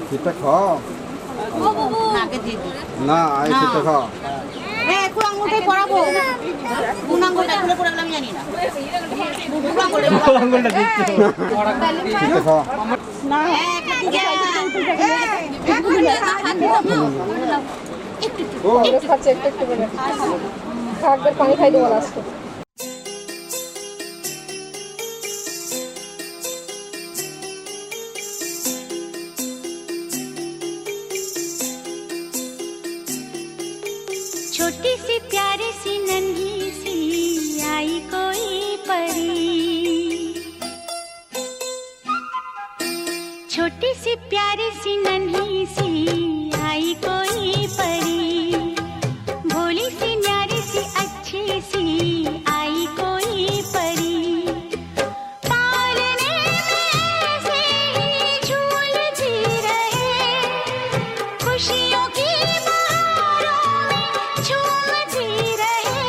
সেটা খাও না আই সেটা খাও এখন আঙুলটাই পরাবো কোন আঙুলটা খুলে পড়ে গেলাম জানি না আঙ্গুলটা দিচ্ছি সেটা খাও না ও খাচ্ছে একটু একটু করে খাবার পানি খাই দেবো লাস্টে छोटी सी प्यारी सी नन्ही सी आई कोई परी छोटी सी प्यारी सी नन्ही सी आई कोई परी भोली सी न्यारी सी अच्छी सी आई कोई परी पालने में से ही झूलती रहे खुशियों की बहारों में झूमती रहे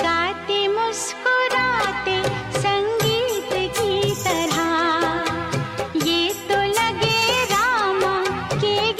गाते मुस्कुराते संगीत की तरह ये तो लगे रामा के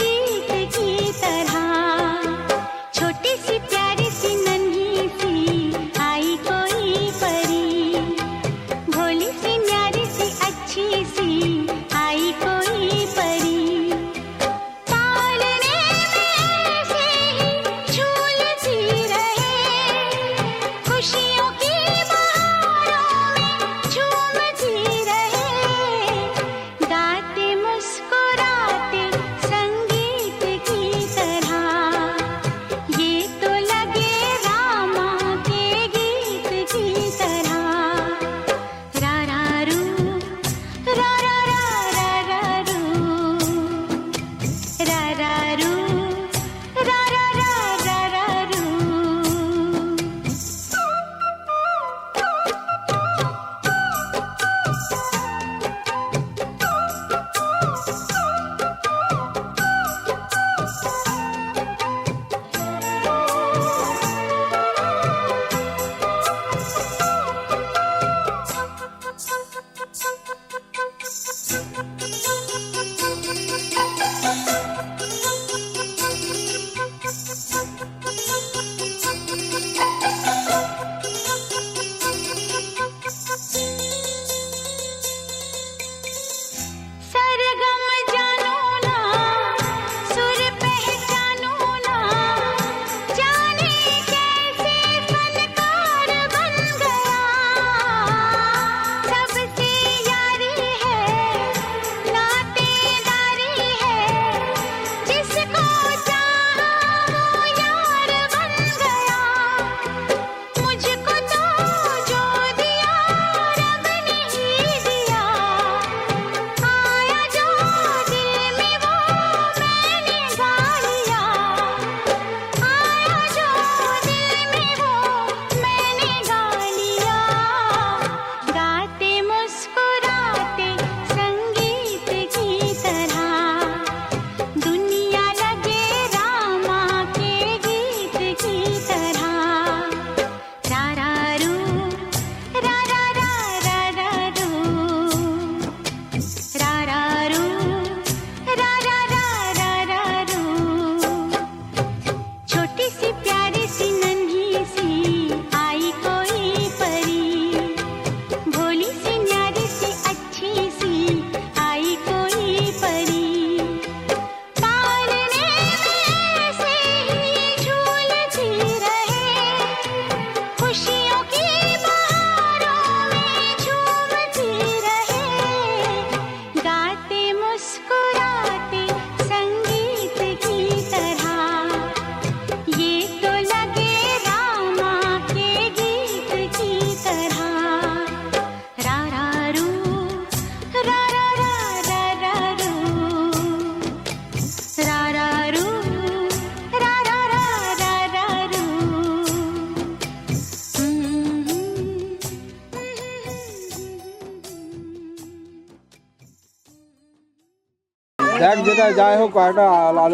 দেখ যেটা যাই হোক একটা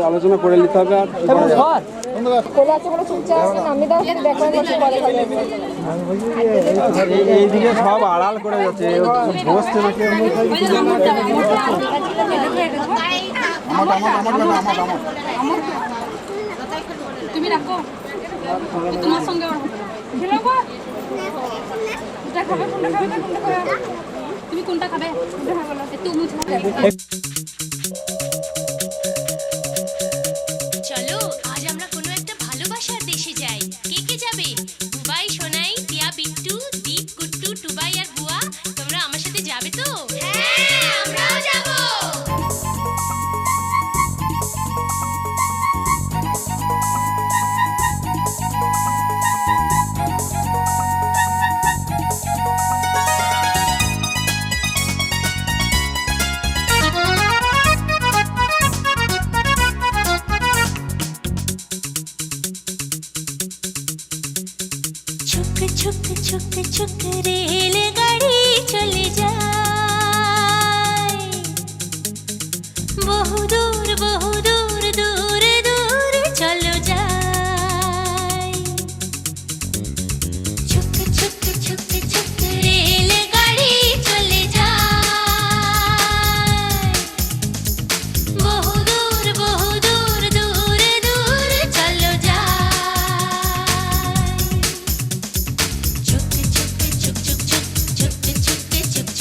আলোচনা করে নিতে হবে আর কি করা যায়। কোলে আছে বলে চুপচাপ আছে নামিয়ে দাও সেটা দেখো বসে পরে খাবে এইদিকে সব আড়াল করে যাচ্ছে বসছে নাকি তুমি রাখো তোমার সঙ্গে তুমি কোনটা খাবে একটু মুছে চলো আজ আমরা কোনো একটা ভালোবাসার দেশে যাই। কে কে যাবে? বুবাই, সোনাই, টিয়া, বিট্টু, দীপ, কুট্টু, টুবাই আর বুয়া। তোমরা আমার সাথে যাবে তো? হ্যাঁ, আমরাও যাবো। छुक छुक छुक रेलगाड़ी चले जाए बहु दूर दूर दूर चलो जाए। छुक छुक छुक छुक रेलगाड़ी चले जाए बहु दूर दूर दूर चलो जाए। छुक छुक छुक छुक छुक छुक छुक छुक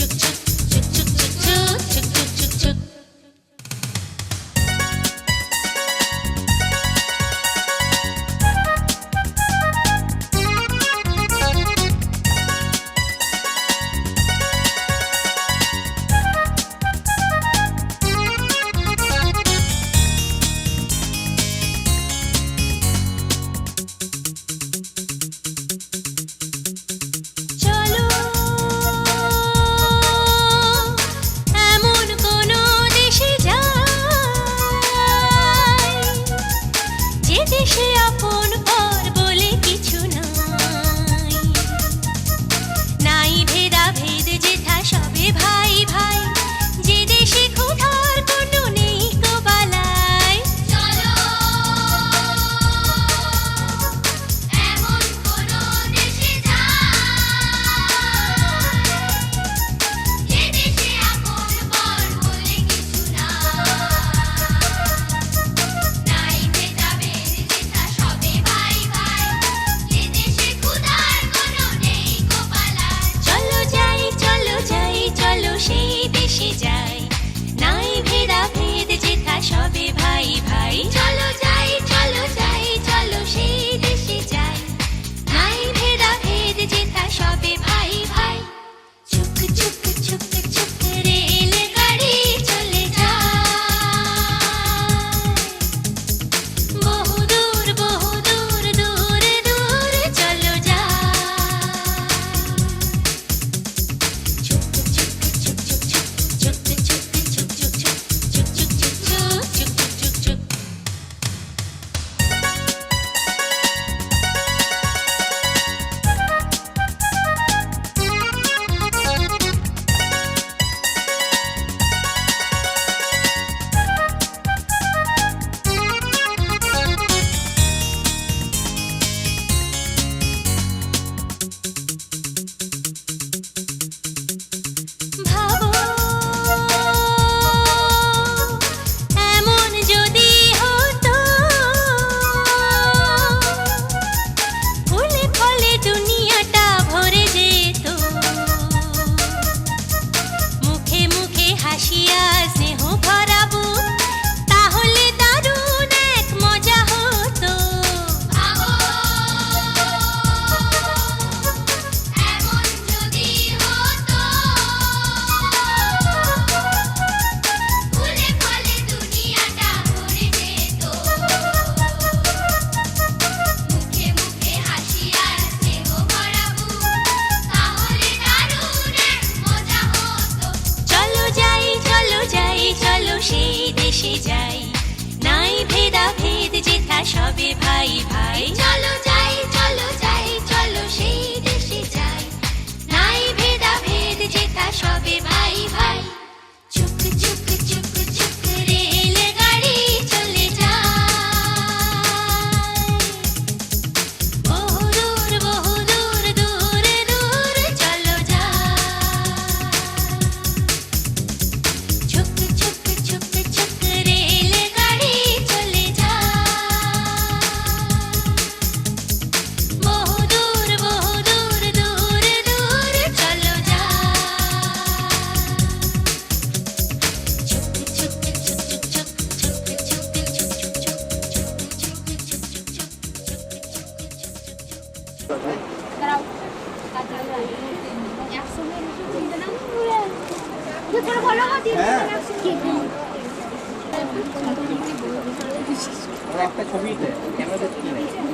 একটা ছবি ক্যামেরা দেখছি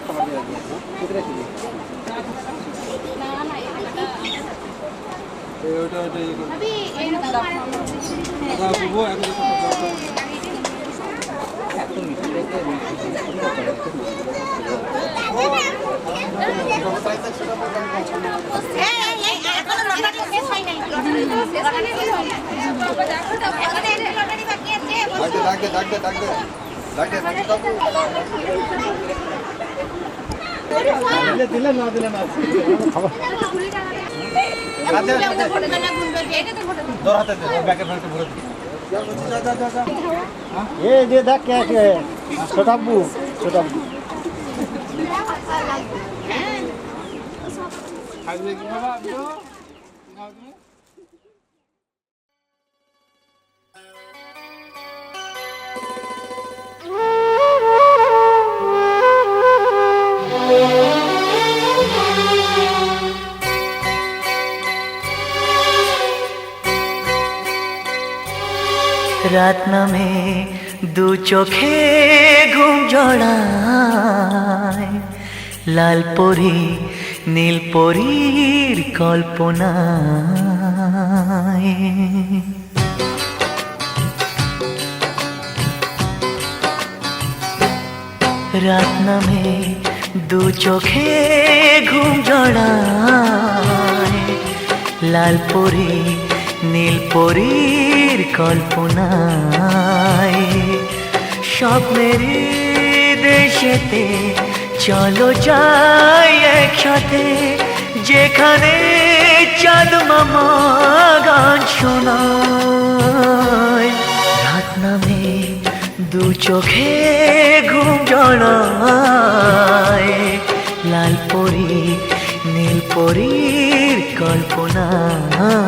খাবার দেওয়া কোথায় ছবি ওটা ওটা দিলে না দিলে না যে দেখ কে কে ছোটাব্বু ছোটাব্বু রাত নামে দু চোখে ঘুম জড়ায় লাল পরি নীল পরীর কল্পনায় রাত নামে দু চোখে ঘুম জড়ায় লাল পরি নীল পরীর কল্পনায় স্বপ্নেরই দেশেতে চলো যাই একসাথে যেখানে চাঁদ মামা গান শোনায় রাত নামে দু চোখে ঘুম জড়ায় লাল পরি নীল পরীর কল্পনায়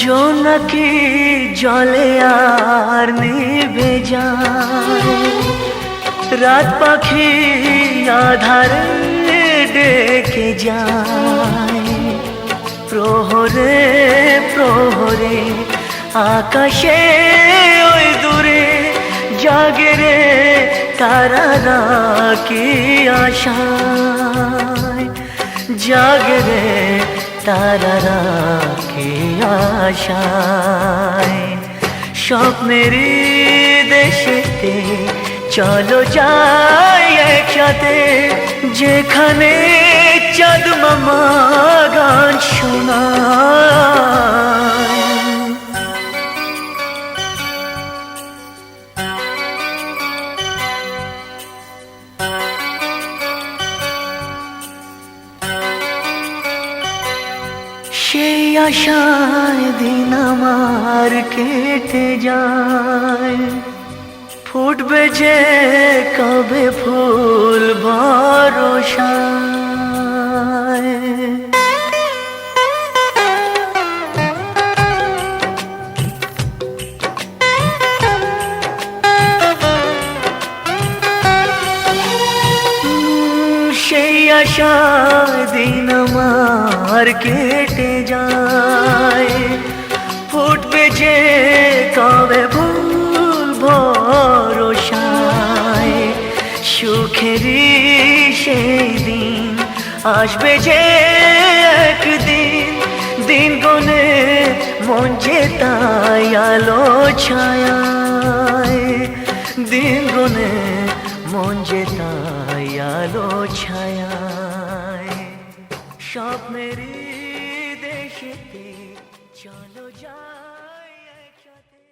জোনাকি জলে আর নিভে যায় রাত পাখি আধারে ডেকে যায় প্রহরে প্রহরে আকাশে ওই দূরে জাগে রে তারারা কি আশায় জাগে রে তারারা কি আশায় স্বপ্নেরই দেশেতে চলো যাই একসাথে যেখানে চাঁদ মামা গান শোনায় সেই আশায় দিন আমার কেটে যায় ফুটবে যে কবে ফুল ভরসায় সেই আশায় দিন আমার কেটে যায় ফুটবে যে কবে ফুল ভরসায় সুখেরই সেই দিন আসবে যে একদিন দিন গনে মন যে তাই আলো ছায়ায় দিন গনে মন যে তাই আলো ছায়ায় স্বপ্নেরই দেশেতে চলো যাই একসাথে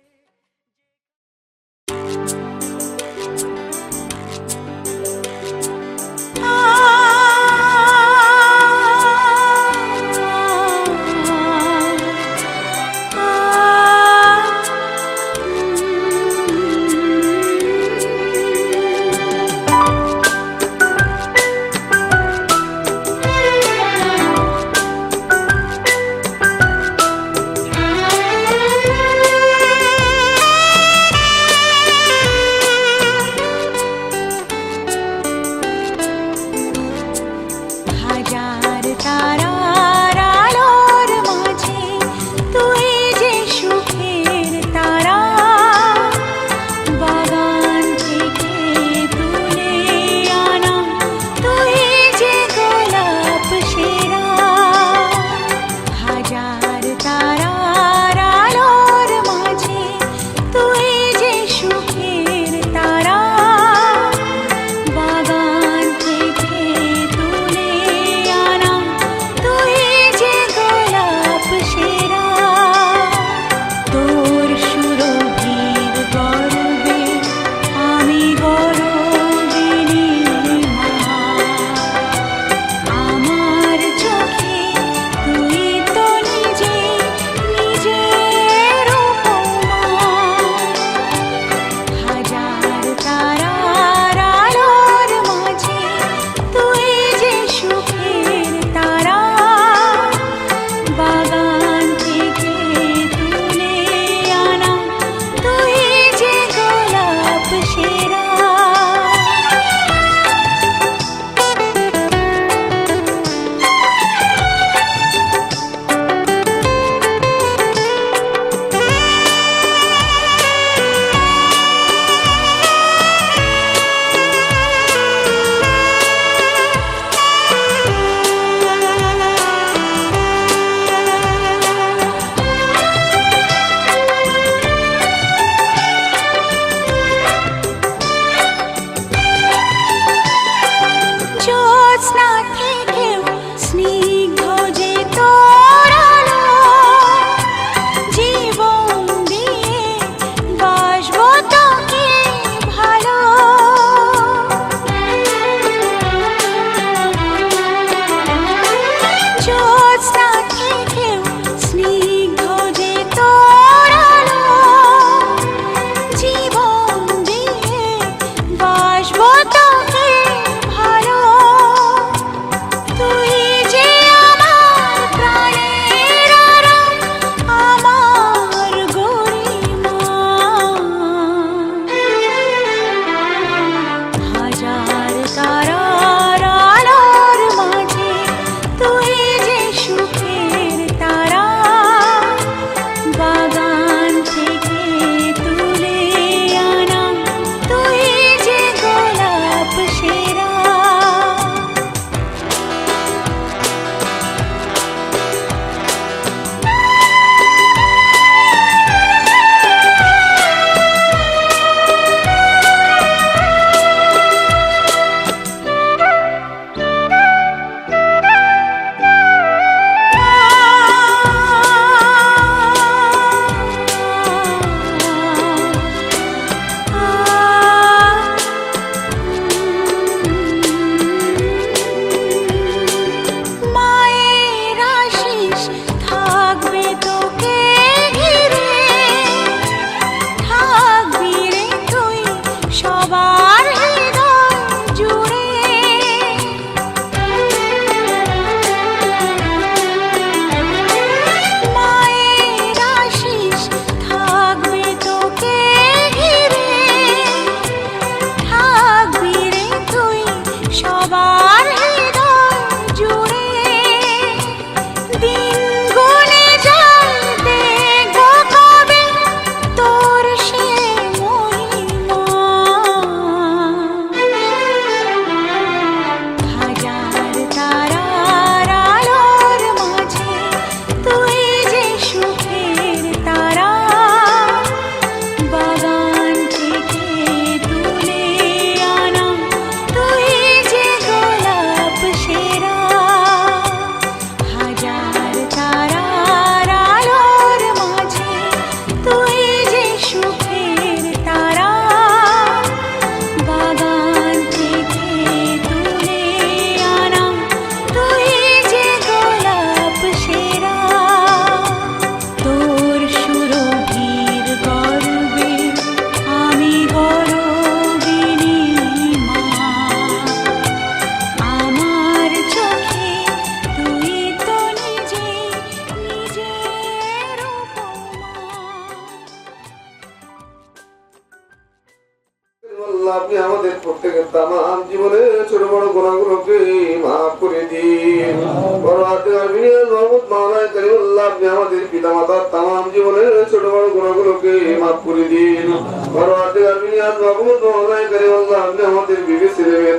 প্রত্যেকের তামাম জীবনের ছোট বড় গুনাহগুলোকে মাফ করে দিন। পরওয়ারদিগার বিনিয়াজ মাহমুদ মাওলানা কালিমুল্লাহ, আপনি আমাদের পিতামাতার তামাম জীবনের ছোট বড় গুনাহগুলোকে মাফ করে দিন। পরওয়ারদিগার বিনিয়াজ মাহমুদ মাওলানা কালিমুল্লাহ, আপনি আমাদের বিবি ছেলে মেয়ে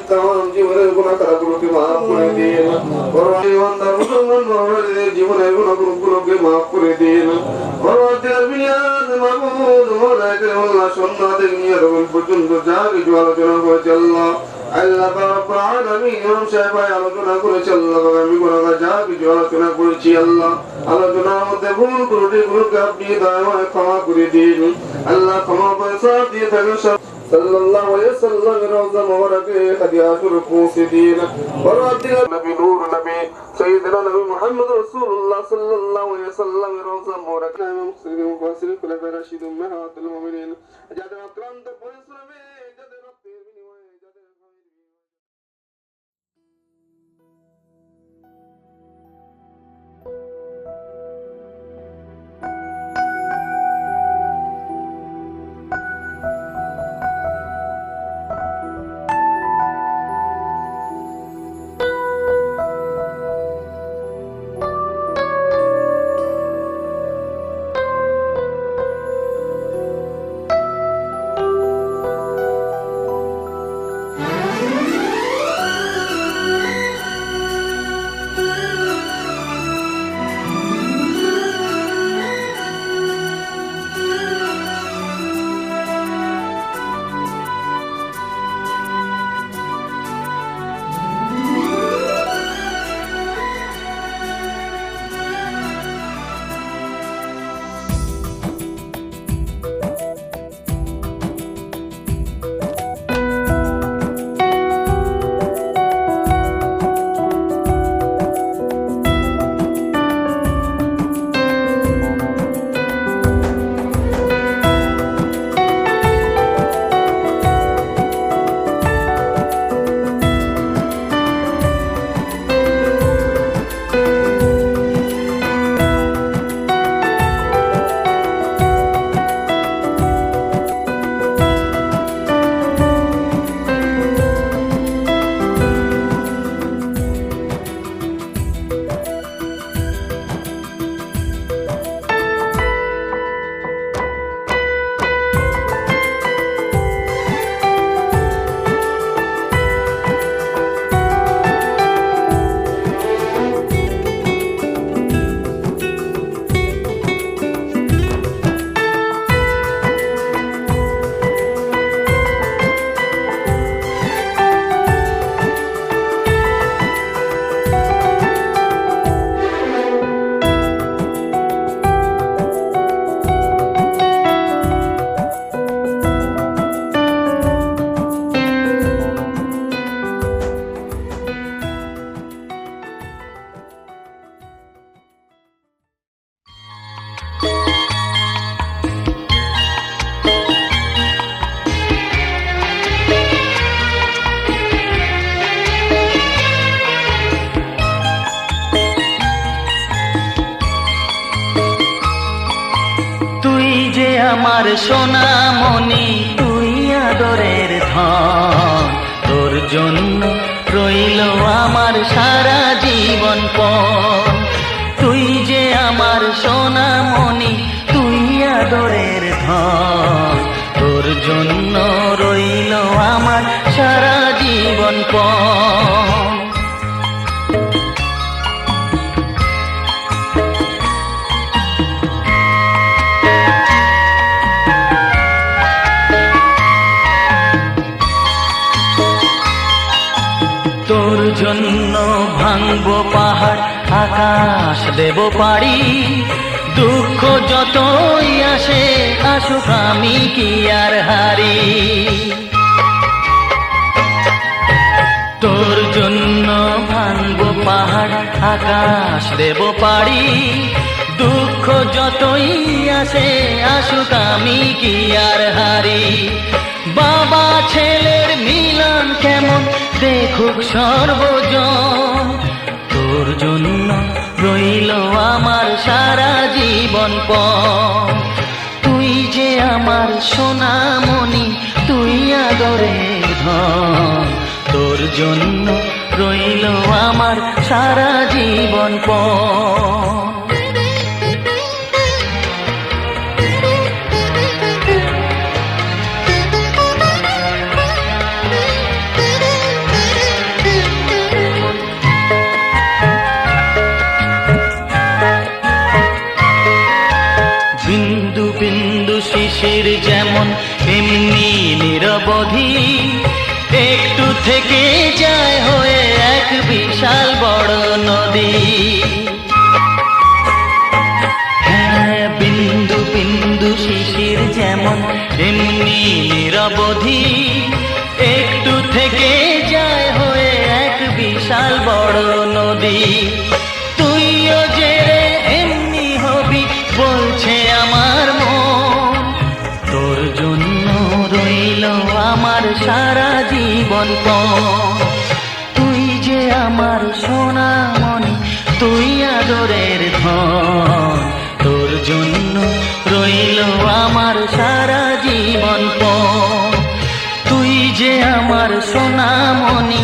তামাম জীবনের গুনাহ খারাপগুলোকে মাফ করে দিন। পরওয়ারদিগার মুসলমান ভাইদের জীবনের গুনাহগুলোকে মাফ করে দিন। পরওয়ারদিগার বিনিয়াজ মাহমুদ মাওলানা কালিমুল্লাহ সন্ন্যাদের নিয়ে রকম পর্যন্ত যা কিছু আলোচনা করেছে আল্লাহ আল্লাহ রাব্বুল আলামিন ইমাম সাহেব আলোচনা করেছে আল্লাহ, আমি গুনাহগার যা কিছু আলোচনা করেছি আল্লাহ, আলোচনার মধ্যে ভুল ত্রুটিগুলোকে আপনি দয়াময় ক্ষমা করে দিন আল্লাহ। ক্ষমা পয়সা দিয়ে থাকেন সাল্লাল্লাহু আলাইহি ওয়াসাল্লাম রওজা মুবারাকে হাদিয়া শুরু পৌঁছে দিন। পরওয়ারদিগার নবী নূর নবী সাইয়্যিদনা নবী মুহাম্মদ রাসূলুল্লাহ সাল্লাল্লাহু আলাইহি ওয়াসাল্লাম রওজা মুবারাকে মুসলিম মুফাসসির খুলাফায়ে রাশিদুন মাহাতুল মুমিনিন যাদের আক্রান্ত পরিশ্রমে যাদের রক্তের বিনিময়ে যাদের আমার সোনামণি তুই আদরের ধন, তোর জন্য রইল আমার সারা জীবন পণ। তুই যে আমার সোনামণি তুই আদরের ধন, তোর জন্য রইল আমার সারা জীবন পণ। তোর জন্য ভাঙবো পাহাড় আকাশ দেব পারি, দুঃখ যতই আসে আসুক আমি কি আর হারি। তোর জন্য ভাঙবো পাহাড় আকাশ দেব পারি, দুঃখ যতই আসে আসুক আমি কি আর হারি। বাবা ছেলের মিলন কেমন দেখুক সর্বজন, তোর জন্য রইল আমার সারা জীবন পণ। তুই যে আমার সোনামণি তুই আদরের ধন, তোর জন্য রইল আমার সারা জীবন পণ। বিন্দু বিন্দু শিশির যেমন এমনি নিরবধি, একটু থেকে যায় হয়ে এক বিশাল বড় নদী। হ্যাঁ, বিন্দু বিন্দু শিশির যেমন এমনি নিরবধি, একটু থেকে যায় হয়ে এক বিশাল বড় নদী। তুইও যে রে এমনি হবি বলছে আমার মন, তোর জন্য রইল আমার সারা জীবন পণ। তুই যে আমার সোনামণি, তুই আদরের ধন, তোর জন্য রইল আমার সারা জীবন পণ। তুই যে আমার সোনামণি,